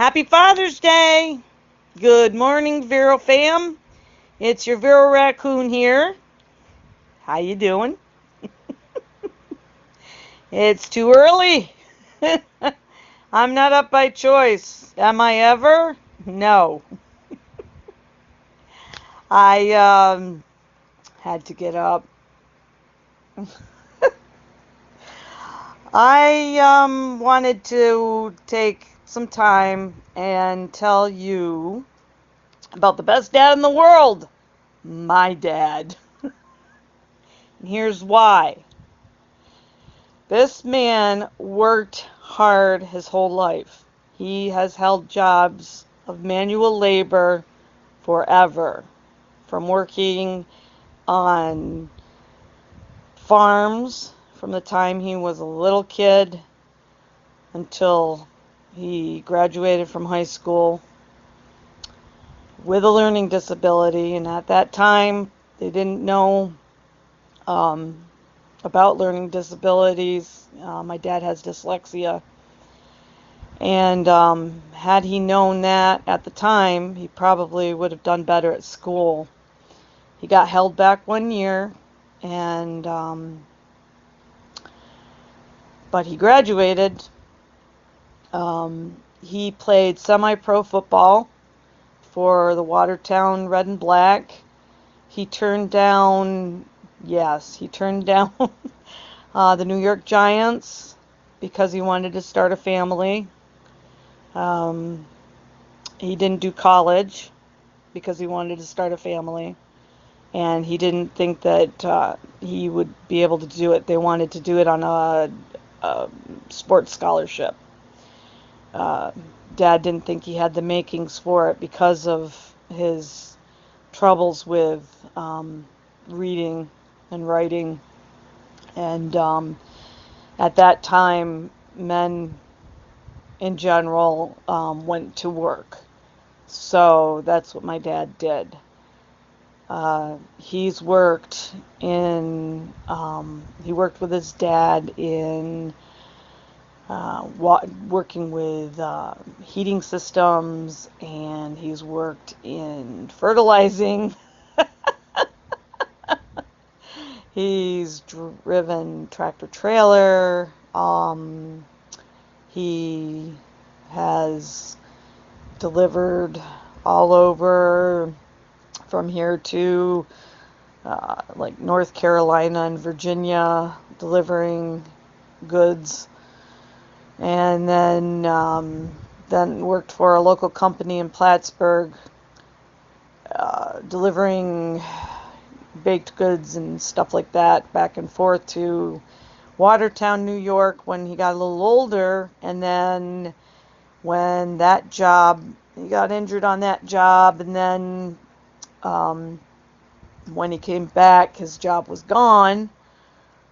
Happy Father's Day! Good morning, Vero fam. It's your Vero Raccoon here. How you doing? It's too early. I'm not up by choice. Am I ever? No. I had to get up. I wanted to take some time and tell you about the best dad in the world, my dad. And here's why. This man worked hard his whole life. He has held jobs of manual labor forever, from working on farms from the time he was a little kid until he graduated from high school with a learning disability. And at that time, they didn't know about learning disabilities. My dad has dyslexia. And had he known that at the time, he probably would have done better at school. He got held back 1 year, and but he graduated. He played semi-pro football for the Watertown Red and Black. He turned down, yes, he turned down the New York Giants because he wanted to start a family. He didn't do college because he wanted to start a family. And he didn't think that he would be able to do it. They wanted to do it on a sports scholarship. Dad didn't think he had the makings for it because of his troubles with reading and writing. And at that time, men in general went to work. So that's what my dad did. He worked with his dad in working with heating systems, and he's worked in fertilizing. He's driven tractor trailer. He has delivered all over from here to like North Carolina and Virginia, delivering goods. And then worked for a local company in Plattsburgh, delivering baked goods and stuff like that back and forth to Watertown, New York when he got a little older. And then when that job, he got injured on that job, and then when he came back, his job was gone.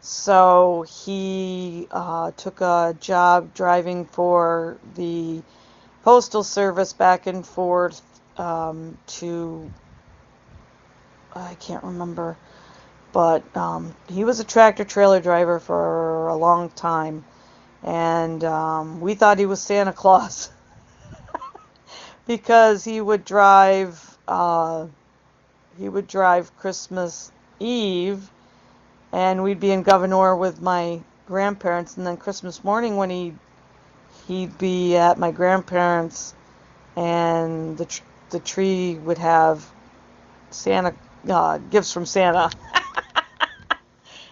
So he took a job driving for the Postal Service back and forth to, I can't remember, but he was a tractor trailer driver for a long time. And we thought he was Santa Claus because he would drive Christmas Eve, and we'd be in Gouverneur with my grandparents, and then Christmas morning when he'd be at my grandparents, and the tree would have Santa gifts from Santa.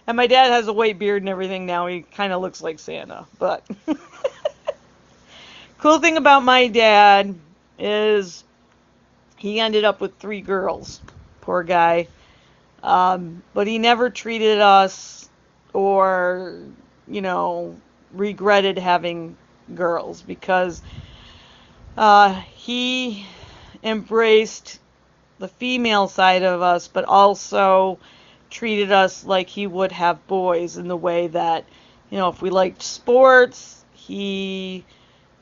And my dad has a white beard and everything now. He kind of looks like Santa. But cool thing about my dad is he ended up with 3 girls. Poor guy. But he never treated us or, regretted having girls, because he embraced the female side of us, but also treated us like he would have boys, in the way that, if we liked sports, he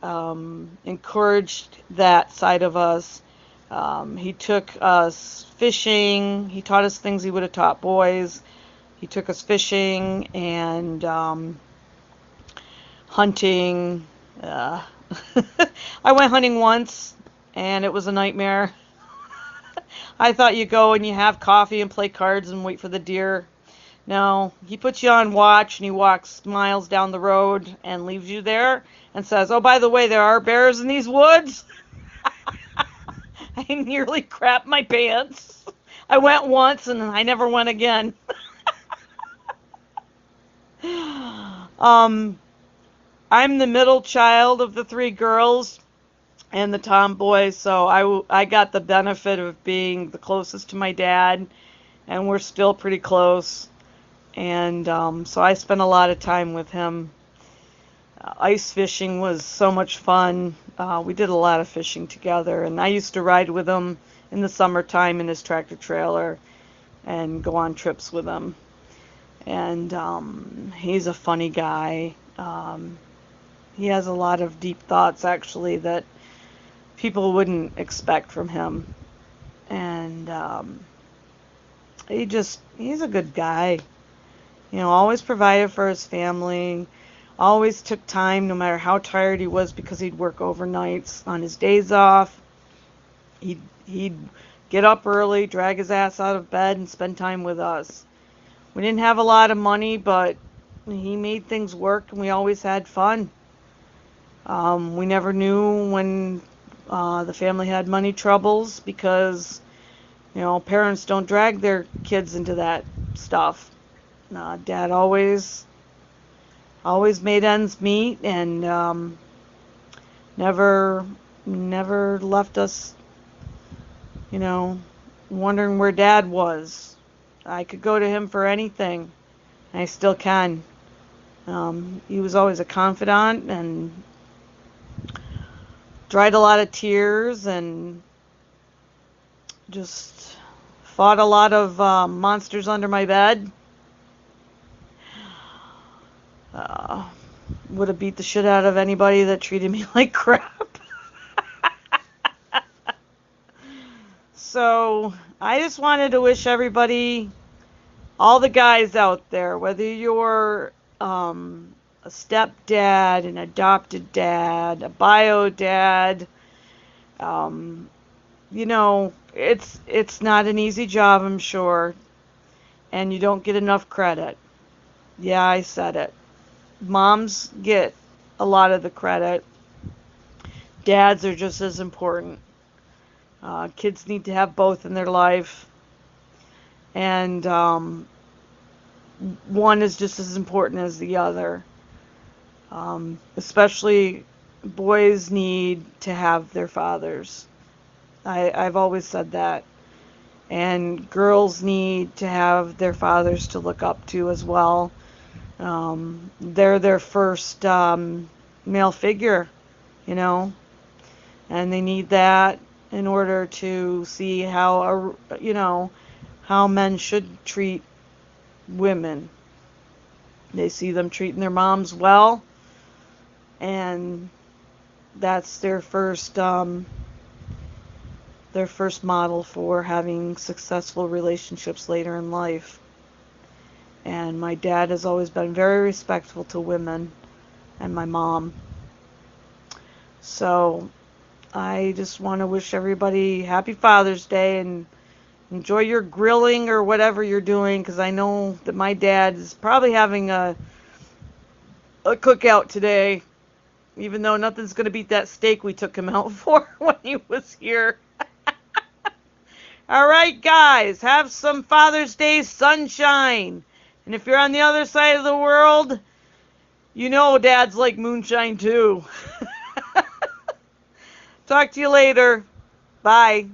encouraged that side of us. He took us fishing. He taught us things he would have taught boys. He took us fishing and hunting, I went hunting once, and it was a nightmare. I thought you go and you have coffee and play cards and wait for the deer. No, he puts you on watch and he walks miles down the road and leaves you there and says, "Oh, by the way, there are bears in these woods." I nearly crapped my pants. I went once and I never went again. Um, I'm the middle child of the three girls and the tomboy, so I got the benefit of being the closest to my dad, and we're still pretty close. And so I spent a lot of time with him. Ice fishing was so much fun. We did a lot of fishing together, and I used to ride with him in the summertime in his tractor trailer and go on trips with him. And he's a funny guy. He has a lot of deep thoughts, actually, that people wouldn't expect from him. And he's a good guy. You know, always provided for his family, always took time no matter how tired he was because he'd work overnights on his days off. He'd get up early, drag his ass out of bed, and spend time with us. We didn't have a lot of money, but he made things work, and we always had fun. We never knew when the family had money troubles because, you know, parents don't drag their kids into that stuff. Dad always made ends meet and never left us, you know, wondering where Dad was. I could go to him for anything. And I still can. He was always a confidant and dried a lot of tears and just fought a lot of monsters under my bed. Would have beat the shit out of anybody that treated me like crap. So I just wanted to wish everybody, all the guys out there, whether you're a stepdad, an adopted dad, a bio dad, you know, it's not an easy job, I'm sure, and you don't get enough credit. Yeah, I said it. Moms get a lot of the credit. Dads are just as important. Kids need to have both in their life. And one is just as important as the other. Especially boys need to have their fathers. I've always said that. And girls need to have their fathers to look up to as well. They're their first male figure, you know, and they need that in order to see how, you know, how men should treat women. They see them treating their moms well, and that's their first model for having successful relationships later in life. And my dad has always been very respectful to women, and my mom. So I just want to wish everybody happy Father's Day and enjoy your grilling or whatever you're doing, because I know that my dad is probably having a cookout today, even though nothing's going to beat that steak we took him out for when he was here. All right, guys, have some Father's Day sunshine. And if you're on the other side of the world, you know dads like moonshine too. Talk to you later. Bye.